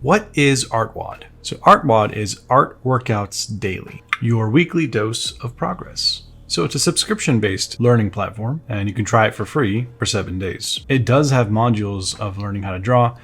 what is Artwod? So Artwod is Art Workouts Daily, your weekly dose of progress. So it's a subscription-based learning platform, and you can try it for free for 7 days. It does have modules of learning how to draw,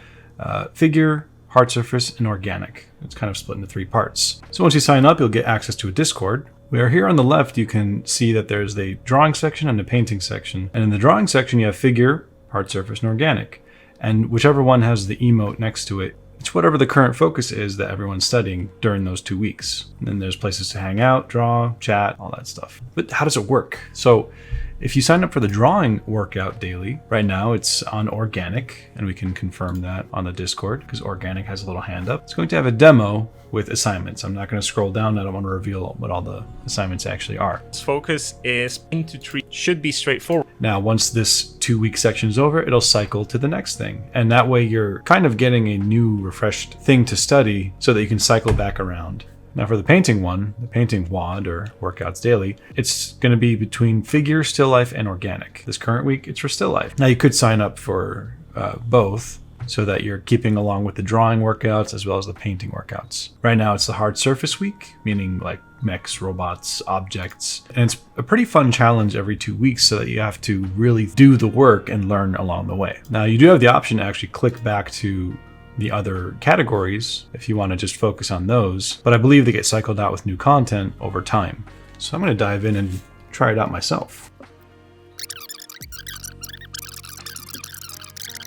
figure, hard surface, and organic. It's kind of split into 3 parts. So once you sign up, you'll get access to a Discord, where here on the left, you can see that there's the drawing section and the painting section. And in the drawing section, you have figure, hard surface, and organic. And whichever one has the emote next to it, it's whatever the current focus is that everyone's studying during those 2 weeks. And then there's places to hang out, draw, chat, all that stuff. But how does it work? So if you sign up for the drawing workout daily, right now it's on organic, and we can confirm that on the Discord because organic has a little hand up. It's going to have a demo with assignments. I'm not going to scroll down. I don't want to reveal what all the assignments actually are. Its focus is into 3. Should be straightforward. Now, once this 2-week section is over, it'll cycle to the next thing. And that way you're kind of getting a new refreshed thing to study so that you can cycle back around. Now for the painting one, the painting WOD or Workouts Daily, it's going to be between figure, still life, and organic. This current week, it's for still life. Now you could sign up for both so that you're keeping along with the drawing workouts as well as the painting workouts. Right now it's the hard surface week, meaning like mechs, robots, objects. And it's a pretty fun challenge every 2 weeks so that you have to really do the work and learn along the way. Now you do have the option to actually click back to the other categories if you want to just focus on those, but I believe they get cycled out with new content over time. So I'm going to dive in and try it out myself.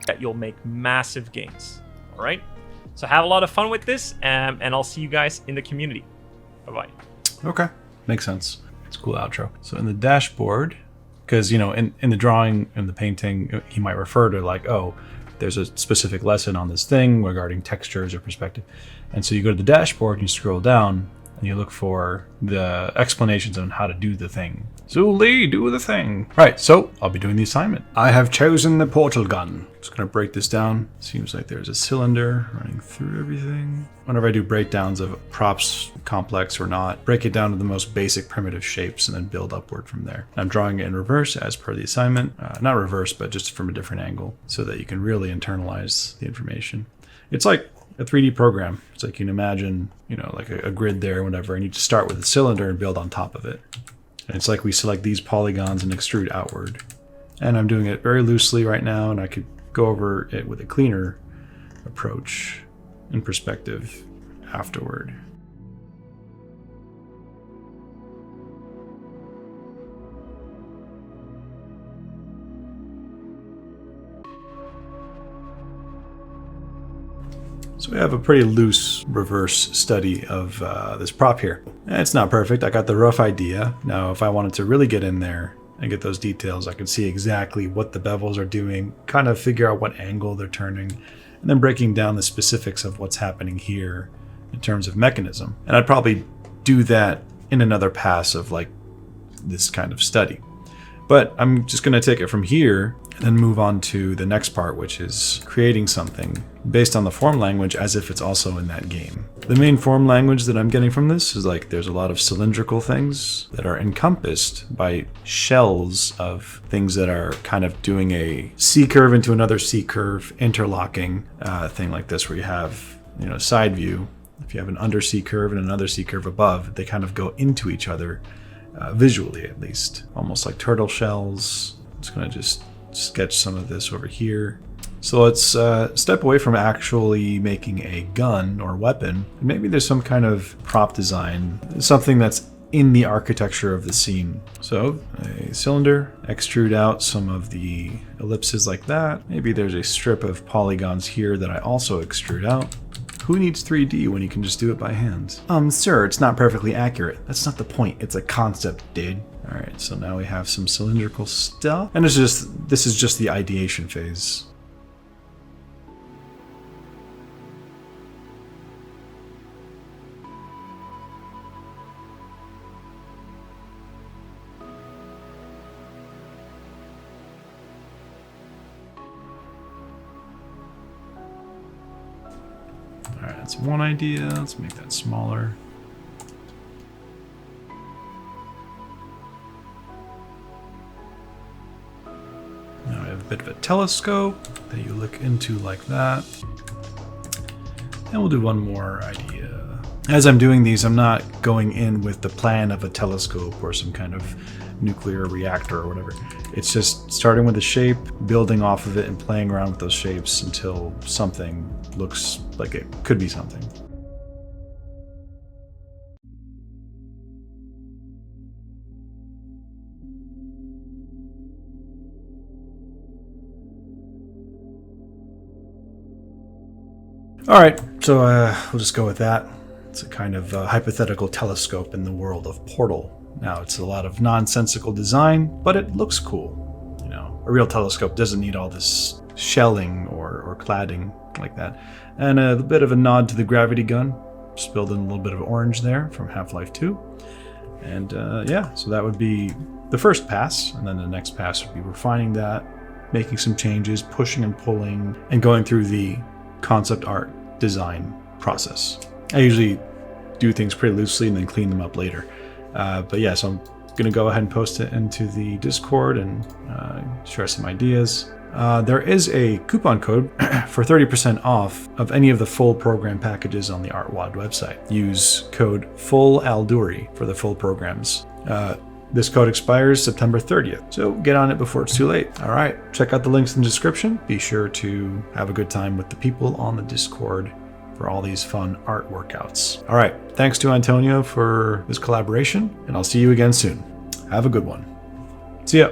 That you'll make massive gains. All right. So have a lot of fun with this, and I'll see you guys in the community. Bye-bye. Okay. Makes sense. It's a cool outro. So in the dashboard, because, you know, in the drawing and the painting, he might refer to like, oh, there's a specific lesson on this thing regarding textures or perspective. And so you go to the dashboard and you scroll down and you look for the explanations on how to do the thing. So Lee, do the thing. Right, so I'll be doing the assignment. I have chosen the portal gun. Just gonna break this down. Seems like there's a cylinder running through everything. Whenever I do breakdowns of props, complex or not, break it down to the most basic primitive shapes and then build upward from there. I'm drawing it in reverse as per the assignment. Not reverse, but just from a different angle so that you can really internalize the information. It's like a 3D program. It's like you can imagine, you know, like a grid there or whatever, and you just start with a cylinder and build on top of it. And it's like we select these polygons and extrude outward. And I'm doing it very loosely right now, and I could go over it with a cleaner approach and perspective afterward. So we have a pretty loose reverse study of this prop here. And it's not perfect. I got the rough idea. Now, if I wanted to really get in there and get those details, I could see exactly what the bevels are doing, kind of figure out what angle they're turning, and then breaking down the specifics of what's happening here in terms of mechanism. And I'd probably do that in another pass of like this kind of study. But I'm just going to take it from here and then move on to the next part, which is creating something based on the form language as if it's also in that game. The main form language that I'm getting from this is like there's a lot of cylindrical things that are encompassed by shells of things that are kind of doing a C curve into another C curve interlocking thing like this, where you have, you know, side view. If you have an under C curve and another C curve above, they kind of go into each other. Visually at least, almost like turtle shells. I'm just going to just sketch some of this over here. So let's step away from actually making a gun or weapon. Maybe there's some kind of prop design, something that's in the architecture of the scene. So a cylinder, extrude out some of the ellipses like that. Maybe there's a strip of polygons here that I also extrude out. Who needs 3D when you can just do it by hand? Sir, it's not perfectly accurate. That's not the point. It's a concept, dude. All right, so now we have some cylindrical stuff. And this is just the ideation phase. Alright, that's one idea. Let's make that smaller. Now we have a bit of a telescope that you look into like that. And we'll do one more idea. As I'm doing these, I'm not going in with the plan of a telescope or some kind of nuclear reactor or whatever. It's just starting with a shape, building off of it, and playing around with those shapes until something looks like it could be something. All right, so we'll just go with that. It's a kind of hypothetical telescope in the world of Portal. Now, it's a lot of nonsensical design, but it looks cool. You know, a real telescope doesn't need all this shelling or cladding like that. And a bit of a nod to the gravity gun. Spilled in a little bit of orange there from Half-Life 2. And yeah, so that would be the first pass. And then the next pass would be refining that, making some changes, pushing and pulling, and going through the concept art design process. I usually do things pretty loosely and then clean them up later. But yeah, so I'm going to go ahead and post it into the Discord and share some ideas. There is a coupon code for 30% off of any of the full program packages on the Artwod website. Use code FULLALDURI for the full programs. This code expires September 30th, so get on it before it's too late. All right, check out the links in the description. Be sure to have a good time with the people on the Discord for all these fun art workouts. All right, thanks to Antonio for this collaboration, and I'll see you again soon. Have a good one. See ya.